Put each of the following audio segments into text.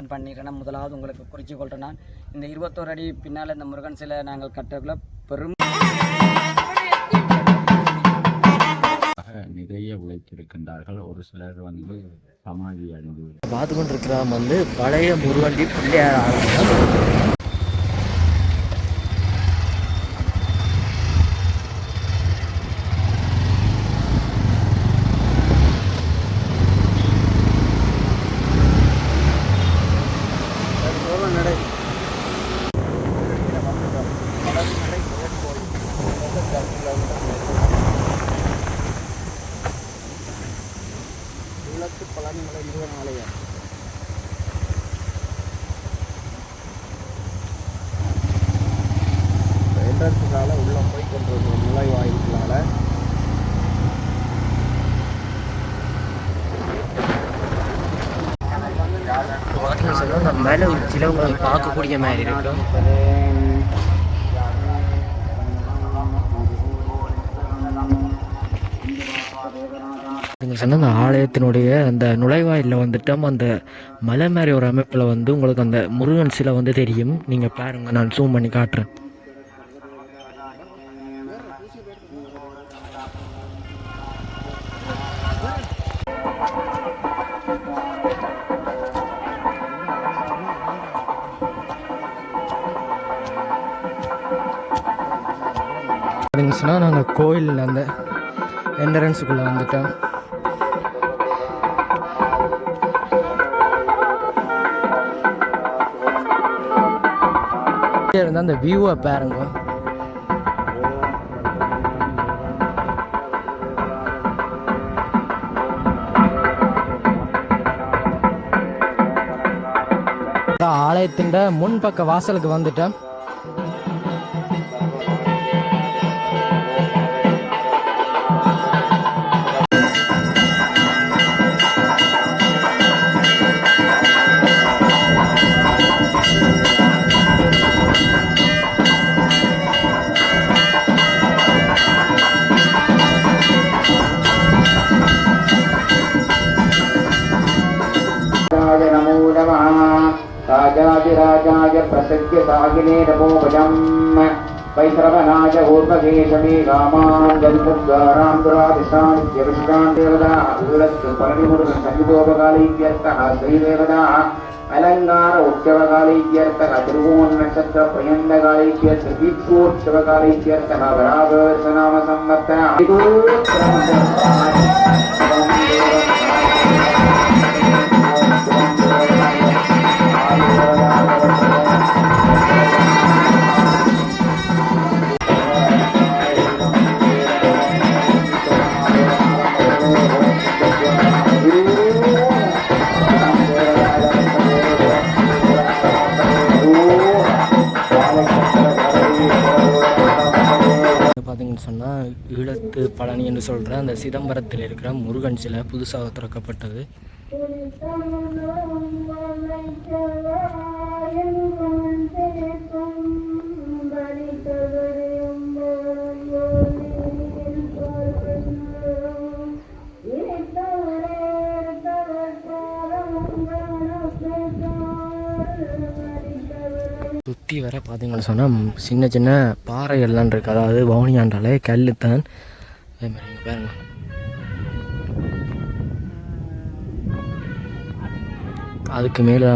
Mention பண்ணிடுறேன். முதலாவது உங்களுக்கு குறித்து கொள்கிறேன். நான் இந்த 21 அடி பின்னால் இந்த முருகன் சிலை நாங்கள் கட்டக்குள்ள பெரும் நிறைய உழைத்திருக்கின்றார்கள். ஒரு சிலர் சமாதி அடைந்து பார்த்து கொண்டிருக்கிறோம் பழைய முருகண்டி பிள்ளையார் ஆலயம். பழனிமலை முருகன் ஆலயம். என்ட்ரன்ஸுக்கால உள்ள போய் கொண்டிருக்கிறோம் நுழைவாயிலுக்குள்ளால. நம்ம மேலே ஒரு சிலவங்களை பார்க்கக்கூடிய மாதிரி இருக்கும். நீங்கள் சொன்ன அந்த ஆலயத்தினுடைய அந்த நுழைவாயிலில் வந்துட்டோம் அந்த மலை மாதிரி ஒரு அமைப்பில் உங்களுக்கு அந்த முருகன் சிலை தெரியும். நீங்கள் பாருங்கள், நான் ஜூம் பண்ணி காட்டுறேன். அப்படின்னு சொன்னால் நாங்கள் கோயிலில் அந்த என்ட்ரன்ஸுக்குள்ளே வந்துட்டோம். இருந்தால் அந்த வியூவை பாருங்க. ஆலயத்தின் முன்பக்க வாசலுக்கு வந்துட்டேன். राजाधिराजाय प्रसज्य सागिने नमो भजम् वैश्रवणाय ऊर्ध्वकेशमे कामान् गन्तद्वारां दुरादिशान्त्य विश्रान् देवता ऊलस्तु परमिमुरुगन् सन्निधोपकालीत्यर्थः श्रीदेवता अलङ्कार उत्सवकालीत्यर्थः त्रिभुवननक्षत्र पर्यन्तकालीत्यर्थः दीक्षोत्सवकालीत्यर्थः वरावर्षनाम संवत्सरः பார்த்தீங்கன்னு சொன்னால் ஈழத்து பழனி என்று சொல்கிற அந்த சிதம்பரத்தில் இருக்கிற முருகன் சிலை புதுசாக திறக்கப்பட்டது. சுற்றி வர பார்த்தீங்கன்னு சொன்னால் சின்ன சின்ன பாறைகள்லாம் இருக்குது. அதாவது வவுனியாண்டாலே கல் தான். அதே மாதிரி இங்கே பாருங்க, அதுக்கு மேலே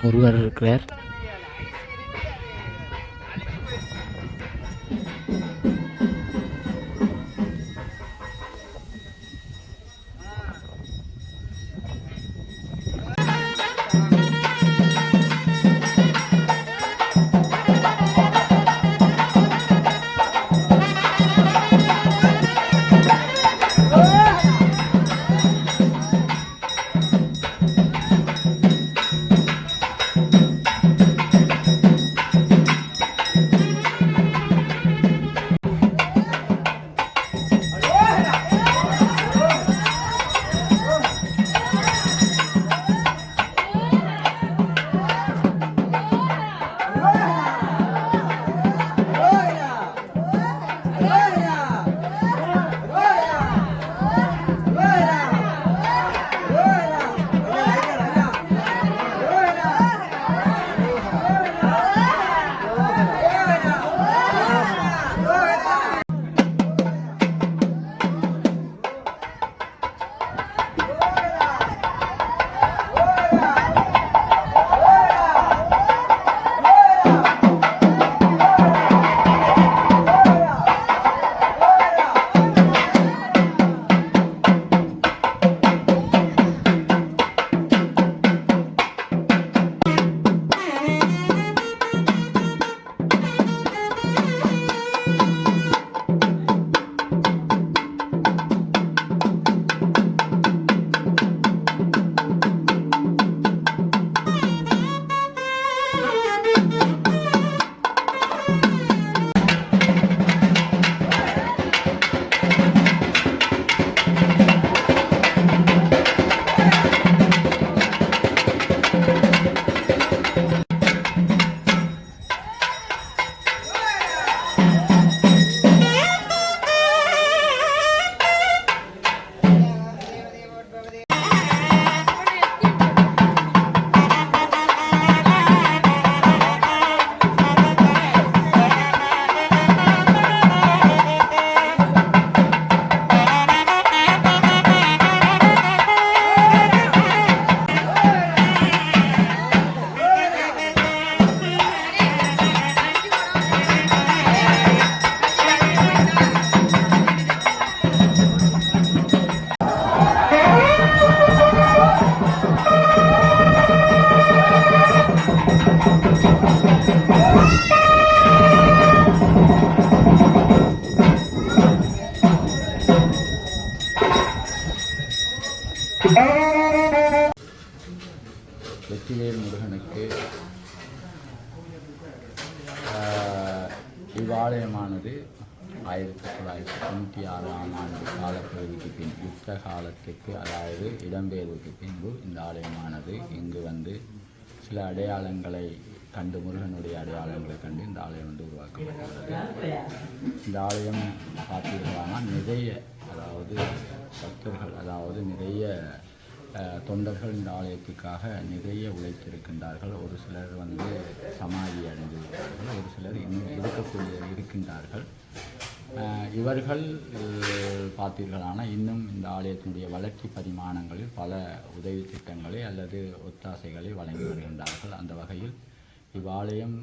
முருகர் இருக்கிறார். முருகனுக்கு இவ்வாலயமானது 1996ஆம் ஆண்டு காலப்பகுதிக்கு பின் யுத்த காலத்துக்கு, அதாவது இடம்பெயர்வுக்கு பின்பு இந்த ஆலயமானது இங்கு வந்து சில அடையாளங்களை கண்டு, முருகனுடைய அடையாளங்களை கண்டு இந்த ஆலயம் வந்து உருவாக்கப்பட்டுள்ளது. இந்த ஆலயம் பார்த்தீர்களானால் நிறைய, அதாவது பக்தர்கள், அதாவது நிறைய தொண்டர்கள் இந்த ஆலயத்துக்காக நிறைய உழைத்திருக்கின்றார்கள். ஒரு சிலர் வந்து சமாதி அடைந்திருக்கிறார்கள், ஒரு சிலர் இன்னும் இருக்கின்றார்கள். இவர்கள் பார்த்தீர்களானால் இன்னும் இந்த ஆலயத்தினுடைய வளர்ச்சி பரிமாணங்களில் பல உதவி திட்டங்களை அல்லது ஒத்தாசைகளை வழங்கி வருகின்றார்கள். அந்த வகையில் இவ்வாலயம்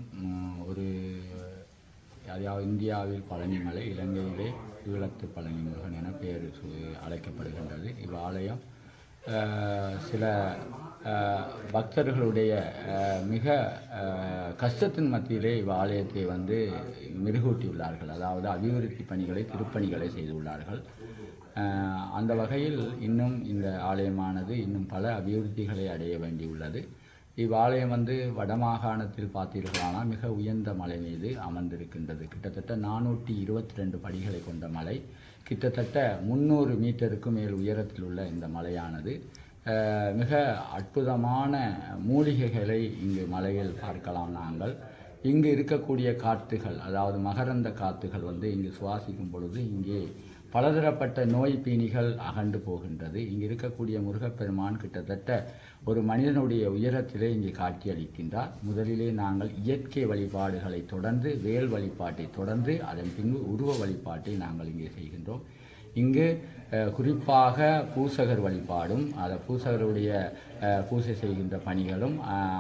அதாவது இந்தியாவில் பழனிமலை, இலங்கையிலே ஈழத்து பழனி முருகன் என பெயர் அழைக்கப்படுகின்றது. இவ்வாலயம் சில பக்தர்களுடைய மிக கஷ்டத்தின் மத்தியிலே இவ்வாலயத்தை வந்து மெருகூட்டியுள்ளார்கள், அதாவது அபிவிருத்தி பணிகளை, திருப்பணிகளை செய்துள்ளார்கள். அந்த வகையில் இன்னும் இந்த ஆலயமானது இன்னும் பல அபிவிருத்திகளை அடைய வேண்டியுள்ளது. இவ்வாலயம் வந்து வடமாகாணத்தில் பார்த்தீர்களானால் மிக உயர்ந்த மலை மீது அமர்ந்திருக்கின்றது. கிட்டத்தட்ட 422 படிகளை கொண்ட மலை, கிட்டத்தட்ட 300 மீட்டருக்கு மேல் உயரத்தில் உள்ள இந்த மலையானது மிக அற்புதமான மூலிகைகளை இங்கு மலையில் பார்க்கலாம். நாங்கள் இங்கு இருக்கக்கூடிய காற்றுகள், அதாவது மகரந்த காற்றுகள் வந்து இங்கு சுவாசிக்கும் பொழுது இங்கே பலதரப்பட்ட நோய் பீனிகள் அகன்று போகின்றது. இங்கு இருக்கக்கூடிய முருகப்பெருமான் கிட்டத்தட்ட ஒரு மனிதனுடைய உயரத்திலே இங்கே காட்சியளிக்கின்றார். முதலிலே நாங்கள் இயற்கை வழிபாடுகளை தொடர்ந்து, வேல் வழிபாட்டை தொடர்ந்து, அதன் பின்பு உருவ வழிபாட்டை நாங்கள் இங்கே செய்கின்றோம். இங்கு குறிப்பாக பூசகர் வழிபாடும், பூசகருடைய பூசை செய்கின்ற பணிகளும்,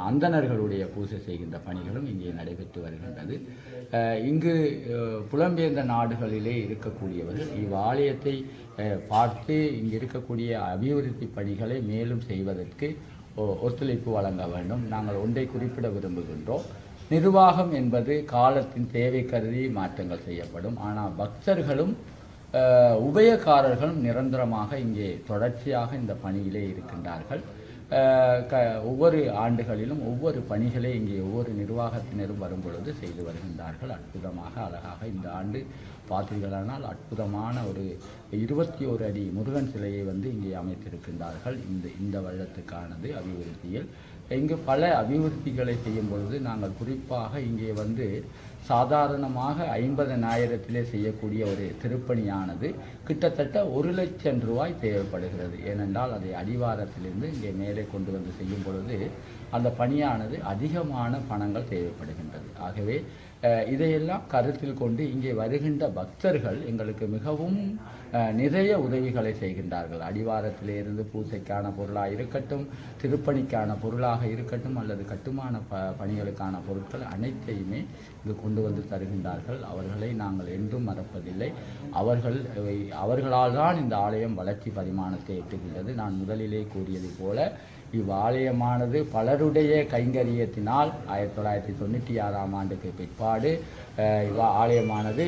அந்தணர்களுடைய பூசை செய்கின்ற பணிகளும் இங்கே நடைபெற்று வருகின்றது. இங்கு புலம்பெயர்ந்த நாடுகளிலே இருக்கக்கூடியவர்கள் இவ்வாலயத்தை பார்த்து இங்கு இருக்கக்கூடிய அபிவிருத்தி பணிகளை மேலும் செய்வதற்கு ஒத்துழைப்பு வழங்க வேண்டும். நாங்கள் ஒன்றை குறிப்பிட விரும்புகின்றோம். நிர்வாகம் என்பது காலத்தின் தேவை கருதி மாற்றங்கள் செய்யப்படும். ஆனால் பக்தர்களும் உபயக்காரர்களும் நிரந்தரமாக இங்கே தொடர்ச்சியாக இந்த பணியிலே இருக்கின்றார்கள். ஒவ்வொரு ஆண்டுகளிலும் ஒவ்வொரு பணிகளை இங்கே ஒவ்வொரு நிர்வாகத்தினரும் வரும்பொழுது செய்து வருகின்றார்கள். அற்புதமாக, அழகாக இந்த ஆண்டு பார்த்தீர்களானால் அற்புதமான ஒரு 21 அடி முருகன் சிலையை வந்து இங்கே அமைத்திருக்கின்றார்கள். இந்த வருடத்துக்கானது அபிவிருத்தியில் இங்கு பல அபிவிருத்திகளை செய்யும் பொழுது நாங்கள் குறிப்பாக இங்கே வந்து சாதாரணமாக 50,000 செய்யக்கூடிய ஒரு திருப்பணியானது கிட்டத்தட்ட 1 லட்சம் ரூபாய் தேவைப்படுகிறது. ஏனென்றால் அதை அடிவாரத்திலிருந்து இங்கே மேலே கொண்டு வந்து செய்யும் பொழுது அந்த பணியானது அதிகமான பணங்கள் தேவைப்படுகின்றது. ஆகவே இதையெல்லாம் கருத்தில் கொண்டு இங்கே வருகின்ற பக்தர்கள் எங்களுக்கு மிகவும் நிறைய உதவிகளை செய்கின்றார்கள். அடிவாரத்திலிருந்து பூசைக்கான பொருளாக இருக்கட்டும், திருப்பணிக்கான பொருளாக இருக்கட்டும், அல்லது கட்டுமான பணிகளுக்கான பொருட்கள் அனைத்தையுமே இங்கு கொண்டு வந்து தருகின்றார்கள். அவர்களை நாங்கள் என்றும் மறப்பதில்லை. அவர்களால் தான் இந்த ஆலயம் வளர்ச்சி பரிமாணத்தை எட்டுகின்றது. நான் முதலிலே கூறியது போல இவ்வாலயமானது பலருடைய கைங்கரியத்தினால் 1996ஆம் ஆண்டுக்கு பிற்பாடு ஆலயமானது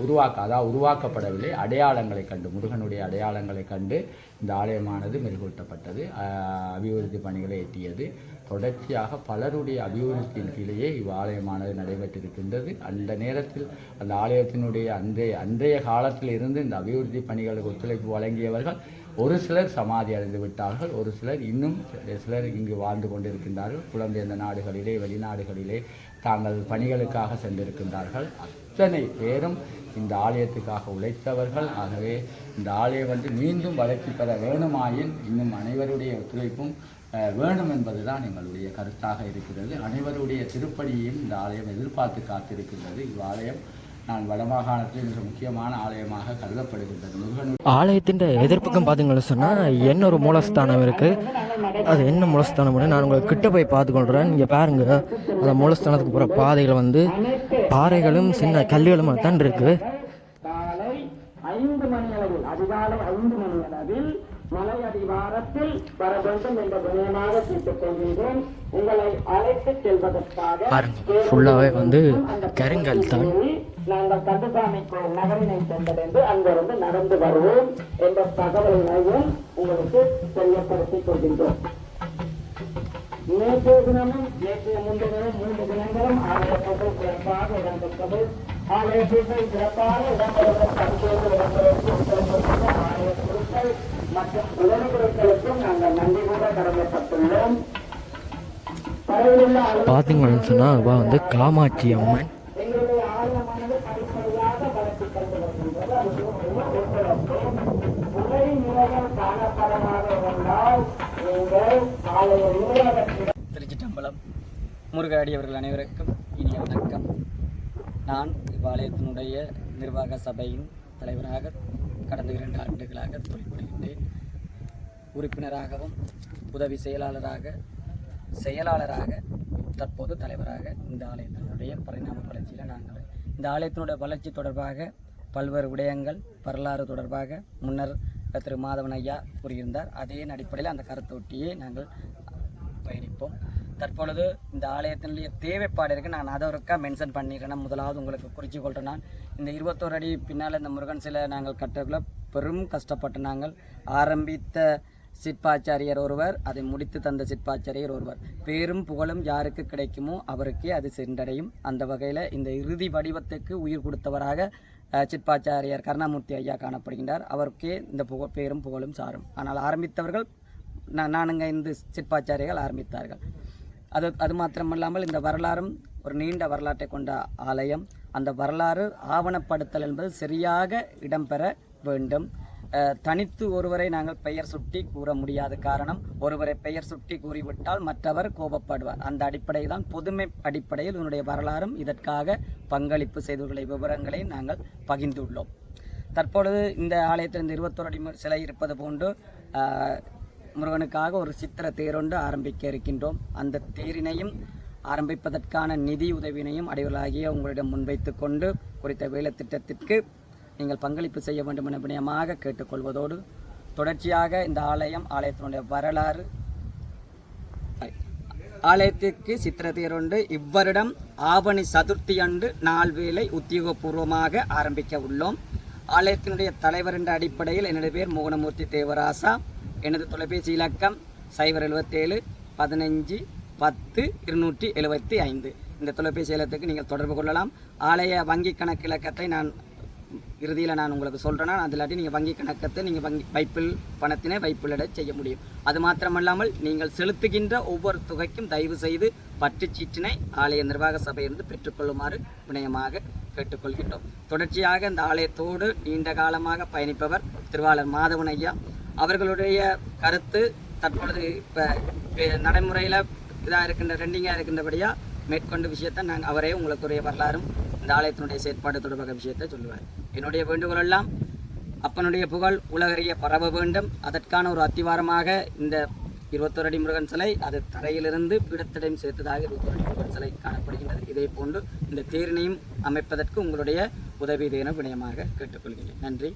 உருவாக்கப்படவில்லை. அடையாளங்களை கண்டு, முருகனுடைய அடையாளங்களை கண்டு இந்த ஆலயமானது மெருகூட்டப்பட்டது, அபிவிருத்தி பணிகளை எட்டியது. தொடர்ச்சியாக பலருடைய அபிவிருத்தியின் கீழேயே இவ்வாலயமானது நடைபெற்றிருக்கின்றது. அந்த நேரத்தில் அந்த ஆலயத்தினுடைய அன்றைய காலத்தில் இருந்து இந்த அபிவிருத்தி பணிகளுக்கு ஒத்துழைப்பு வழங்கியவர்கள் ஒரு சிலர் சமாதி அடைந்து விட்டார்கள், ஒரு சிலர் இன்னும் சிலர் இங்கு வாழ்ந்து கொண்டிருக்கின்றார்கள். புலம்பெயர்ந்த நாடுகளிலே, வெளிநாடுகளிலே தாங்கள் பணிகளுக்காக சென்றிருக்கின்றார்கள். அத்தனை பேரும் இந்த ஆலயத்துக்காக உழைத்தவர்கள். ஆகவே இந்த ஆலயம் வந்து மீண்டும் வளர்ச்சி பெற வேணுமாயின் இன்னும் அனைவருடைய ஒத்துழைப்பும் வேண்டும் என்பதுதான் எங்களுடைய கருத்தாக இருக்கிறது. அனைவருடைய திருப்பணியையும் இந்த ஆலயம் எதிர்பார்த்து காத்திருக்கின்றது. இவ்வாலயம் நான் வடமாகாணத்தில் மிக முக்கியமான ஆலயமாக கருதப்படுகின்றது. ஆலயத்தின் எதிர்ப்புக்கும் பார்த்தீங்கன்னு சொன்னால் என்ன ஒரு மூலஸ்தானம் இருக்குது. அது என்ன மூலஸ்தானம்னு நான் உங்களுக்கு கிட்ட போய் பார்த்துக்கொள்கிறேன். இங்கே பாருங்க, அந்த மூலஸ்தானத்துக்கு போகிற பாதைகள் வந்து பாறைகளும் சின்ன கல்லுகளும் தான் இருக்குது. காலை 5 மணி அளவில், அதிகாலை 5 மணி அளவில் மலை அடிவாரத்தில் வர வேண்டும் என்ற வினயமாக கேட்டுக் கொள்கின்றோம். உங்களை அழைத்து செல்வதற்காக ஃபுல்லாகவே வந்து கருங்கல் தான். நாங்கள் கந்தசாமி கோயில் நகரினை சென்றடைந்து அங்கிருந்து நடந்து வருவோம் என்ற தகவலையும் உங்களுக்கு தெரியப்படுத்திக் கொள்கின்றோம். நேற்றைய தினமும் நேற்றைய முன்தினமும் 3 தினங்களும் ஆலய பூஜை சிறப்பாக இடம்பெற்றது. ஆலய பூஜை சிறப்பாக இடம்பெறுவதற்கு அபிஷேகம் இடம்பெறுவதற்கு உத்தரவிட்ட ஆலய பொருட்கள் மற்றும் உதவி பொருட்களுக்கும் நாங்கள் நன்றி கூட கடமைப்பட்டுள்ளோம். பார்த்தீங்கன்னு சொன்னால் அதுவாக வந்து காமாட்சி அம்மன். எங்களுடைய ஆலயமானது படிப்படியாக வளர்ச்சி கண்டு வருகின்றது. உரை நிலையம் காணப்படமாக இருந்தால் நீங்கள் ஆலய நிர்வாகத்திடம் திருச்சிட்டம்பலம் முருகாடி அவர்கள் அனைவருக்கும் இனிய வணக்கம். நான் இவ்வாலயத்தினுடைய நிர்வாக சபையின் தலைவராக கடந்த 2 ஆண்டுகளாக தொழில்படுகின்றேன். உறுப்பினராகவும் உதவி செயலாளராக தற்போது தலைவராக இந்த ஆலயத்தினுடைய பரிணாம வளர்ச்சியில் நாங்கள் இந்த ஆலயத்தினுடைய வளர்ச்சி தொடர்பாக பல்வேறு விடயங்கள் வரலாறு தொடர்பாக முன்னர் திரு மாதவன் ஐயா கூறியிருந்தார். அதே அடிப்படையில் அந்த கருத்தொட்டியே நாங்கள் பயணிப்போம். தற்பொழுது இந்த ஆலயத்தினுடைய தேவைப்பாடு நான் அதை ஒருக்கா மென்ஷன் பண்ணிடுறேன். முதலாவது உங்களுக்கு குறித்து கொள்கிறேன். நான் இந்த 21 அடி பின்னால் இந்த முருகன் சிலை நாங்கள் கட்டக்குள்ள பெரும் கஷ்டப்பட்டு நாங்கள் ஆரம்பித்த சிற்பாச்சாரியர் ஒருவர், அதை முடித்து தந்த சிற்பாச்சாரியர் ஒருவர். பேரும் புகழும் யாருக்கு கிடைக்குமோ அவருக்கே அது சென்றடையும். அந்த வகையில் இந்த இறுதி வடிவத்துக்கு உயிர் கொடுத்தவராக சிற்பாச்சாரியர் கருணாமூர்த்தி ஐயா காணப்படுகின்றார். அவருக்கே இந்த பேரும் புகழும் சாரும். ஆனால் ஆரம்பித்தவர்கள் நானுங்க இந்த சிற்பாச்சாரியர்கள் ஆரம்பித்தார்கள். அது மாத்திரமல்லாமல் இந்த வரலாறும் ஒரு நீண்ட வரலாற்றை கொண்ட ஆலயம். அந்த வரலாறு ஆவணப்படுத்தல் என்பது சரியாக இடம்பெற வேண்டும். தனித்து ஒருவரை நாங்கள் பெயர் சுட்டி கூற முடியாத காரணம், ஒருவரை பெயர் சுட்டி கூறிவிட்டால் மற்றவர் கோபப்படுவார். அந்த அடிப்படையில் தான் பொதுமை அடிப்படையில் இதனுடைய வரலாறும் இதற்காக பங்களிப்பு செய்தவர்களை விவரங்களை நாங்கள் பகிர்ந்துள்ளோம். தற்பொழுது இந்த ஆலயத்தில் இந்த 21 அடி சிலை இருப்பது போன்று முருகனுக்காக ஒரு சித்திர தேரொன்று ஆரம்பிக்க இருக்கின்றோம். அந்த தேரினையும் ஆரம்பிப்பதற்கான நிதி உதவியினையும் அடைவர்களாகிய உங்களிடம் முன்வைத்து கொண்டு குறித்த வேலை திட்டத்திற்கு நீங்கள் பங்களிப்பு செய்ய வேண்டும் என வினயமாக கேட்டுக்கொள்வதோடு, தொடர்ச்சியாக இந்த ஆலயத்தினுடைய வரலாறு ஆலயத்திற்கு சித்திர தேரொன்று இவ்வருடம் ஆவணி சதுர்த்தி அன்று 4 வேளை உத்தியோகபூர்வமாக ஆரம்பிக்க உள்ளோம். ஆலயத்தினுடைய தலைவர் என்ற அடிப்படையில் என்னுடைய பேர் மோகனமூர்த்தி தேவராசா. எனது தொலைபேசி இலக்கம் 077 15 10 275. இந்த தொலைபேசி இலக்கத்துக்கு நீங்கள் தொடர்பு கொள்ளலாம். ஆலய வங்கி கணக்கு இலக்கத்தை நான் இறுதியில் உங்களுக்கு சொல்கிறேன்னா, அதிலாட்டி நீங்கள் வங்கி கணக்கத்தை நீங்கள் வைப்பில் பணத்தினை வைப்பிலிட செய்ய முடியும். அது மாத்திரமல்லாமல் நீங்கள் செலுத்துகின்ற ஒவ்வொரு தொகைக்கும் தயவு செய்து பற்றுச்சீட்டினை ஆலய நிர்வாக சபையிலிருந்து பெற்றுக்கொள்ளுமாறு வினயமாக கேட்டுக்கொள்கின்றோம். தொடர்ச்சியாக இந்த ஆலயத்தோடு நீண்ட காலமாக பயணிப்பவர் திருவாளர் மாதவன் ஐயா. அவர்களுடைய கருத்து தற்பொழுது இப்போ நடைமுறையில் ட்ரெண்டிங்காக இருக்கின்றபடியாக மேற்கொண்ட விஷயத்தை அவரே உங்களுக்குரிய வரலாறும் இந்த ஆலயத்தினுடைய செயற்பாடு தொடர்பாக விஷயத்தை சொல்லுவார். என்னுடைய வேண்டுகோளெல்லாம் அப்பனுடைய புகழ் உலகறிய பரவ வேண்டும். அதற்கான ஒரு அத்திவாரமாக இந்த 21 அடி முருகன் சிலை அது தரையிலிருந்து பீடத்திடையும் சேர்த்ததாக 21 அடி முருகன் சிலை காணப்படுகின்றது. இதே போன்று இந்த தேரினையும் அமைப்பதற்கு உங்களுடைய உதவி என வினயமாக கேட்டுக்கொள்கிறேன். நன்றி.